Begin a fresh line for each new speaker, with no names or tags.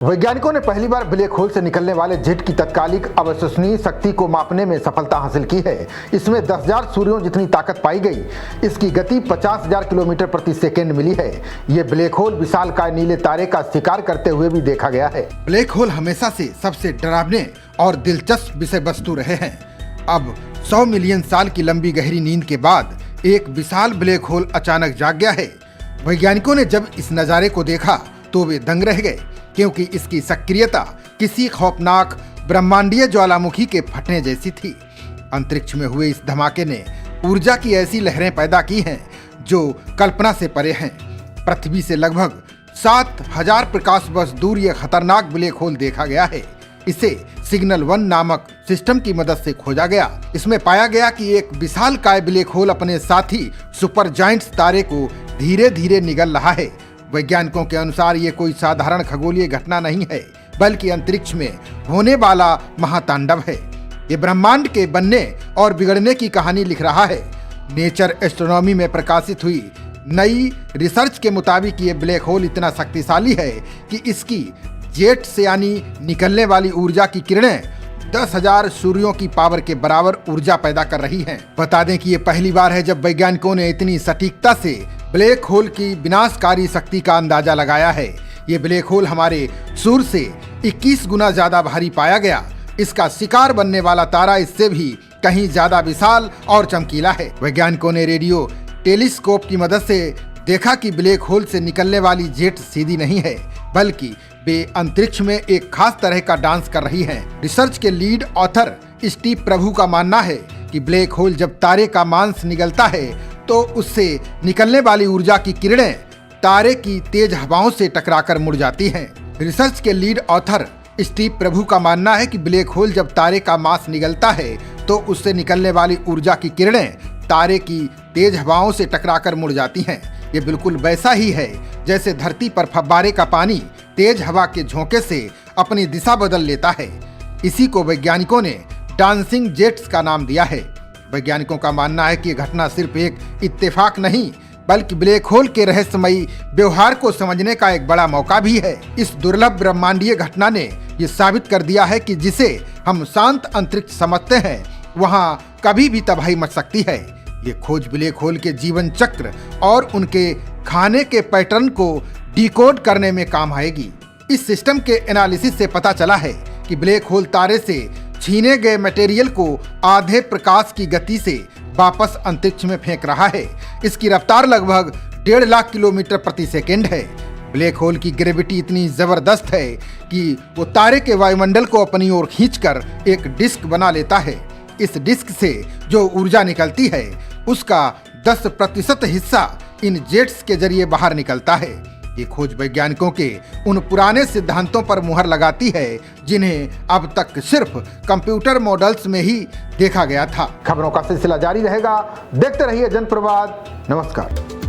वैज्ञानिकों ने पहली बार ब्लैक होल से निकलने वाले जेट की तत्कालिक अविश्वसनीय शक्ति को मापने में सफलता हासिल की है। इसमें 10,000 सूर्यों जितनी ताकत पाई गई। इसकी गति 50,000 किलोमीटर प्रति सेकेंड मिली है। ये ब्लैक होल विशालकाय नीले तारे का शिकार करते हुए भी देखा गया है। ब्लैक होल हमेशा से सबसे डरावने और दिलचस्प विषय वस्तु रहे हैं। अब 100 मिलियन साल की लंबी गहरी नींद के बाद एक विशाल ब्लैक होल अचानक जाग गया है। वैज्ञानिकों ने जब इस नजारे को देखा तो वे दंग रह गए, क्योंकि इसकी सक्रियता किसी खौफनाक ब्रह्मांडीय ज्वालामुखी के फटने जैसी थी। अंतरिक्ष में हुए इस धमाके ने ऊर्जा की ऐसी लहरें पैदा की हैं जो कल्पना से परे हैं। पृथ्वी से लगभग 7,000 प्रकाश वर्ष दूर यह खतरनाक ब्लैक होल देखा गया है। इसे सिग्नल 1 नामक सिस्टम की मदद से खोजा गया। इसमें पाया गया कि एक विशालकाय ब्लैक होल अपने साथी सुपर जायंट्स तारे को धीरे धीरे निगल रहा है। वैज्ञानिकों के अनुसार ये कोई साधारण खगोलीय घटना नहीं है, बल्कि अंतरिक्ष में होने वाला महातांडव है। ये ब्रह्मांड के बनने और बिगड़ने की कहानी लिख रहा है। नेचर एस्ट्रोनॉमी में प्रकाशित हुई नई रिसर्च के मुताबिक ये ब्लैक होल इतना शक्तिशाली है कि इसकी जेट से यानी निकलने वाली ऊर्जा की किरणें 10,000 सूर्यों की पावर के बराबर ऊर्जा पैदा कर रही हैं। बता दें कि ये पहली बार है जब वैज्ञानिकों ने इतनी सटीकता से ब्लैक होल की विनाशकारी शक्ति का अंदाजा लगाया है। ये ब्लैक होल हमारे सूर्य से 21 गुना ज्यादा भारी पाया गया। इसका शिकार बनने वाला तारा इससे भी कहीं ज्यादा विशाल और चमकीला है। वैज्ञानिकों ने रेडियो टेलीस्कोप की मदद से देखा कि ब्लैक होल से निकलने वाली जेट सीधी नहीं है, बल्कि वे अंतरिक्ष में एक खास तरह का डांस कर रही हैं। रिसर्च के लीड ऑथर स्टीव प्रभु का मानना है कि ब्लैक होल जब तारे का मांस निगलता है तो उससे निकलने वाली ऊर्जा की किरणें तारे की तेज हवाओं से टकराकर मुड़ जाती हैं। रिसर्च के लीड ऑथर स्टीव प्रभु का मानना है कि ब्लैक होल जब तारे का मांस निगलता है तो उससे निकलने वाली ऊर्जा की किरणें तारे की तेज हवाओं से टकराकर मुड़ जाती हैं। ये बिल्कुल वैसा ही है जैसे धरती पर फव्वारे का पानी तेज हवा के झोंके से अपनी दिशा बदल लेता है। इसी को वैज्ञानिकों ने डांसिंग जेट्स का नाम दिया है। वैज्ञानिकों का मानना है कि यह घटना सिर्फ एक इत्तेफाक नहीं, बल्कि ब्लैक होल के रहस्यमयी व्यवहार को समझने का एक बड़ा मौका भी है। इस दुर्लभ ब्रह्मांडीय घटना ने यह साबित कर दिया है कि जिसे हम शांत अंतरिक्ष समझते हैं, वहां कभी भी तबाही मच सकती है। ये खोज ब्लैक होल के जीवन चक्र और उनके खाने के पैटर्न को डिकोड करने में काम आएगी। इस सिस्टम के एनालिसिस से पता चला है कि ब्लैक होल तारे से छीने गए मटेरियल को आधे प्रकाश की गति से वापस अंतरिक्ष में फेंक रहा है। इसकी रफ्तार लगभग 1.5 लाख किलोमीटर प्रति सेकेंड है। ब्लैक होल की ग्रेविटी इतनी जबरदस्त है कि वो तारे के वायुमंडल को अपनी ओर खींचकर एक डिस्क बना लेता है। इस डिस्क से जो ऊर्जा निकलती है उसका 10% हिस्सा इन जेट्स के जरिए बाहर निकलता है। ये खोज वैज्ञानिकों के उन पुराने सिद्धांतों पर मुहर लगाती है जिन्हें अब तक सिर्फ कंप्यूटर मॉडल्स में ही देखा गया था। खबरों का सिलसिला जारी रहेगा। देखते रहिए जनप्रवाद। नमस्कार।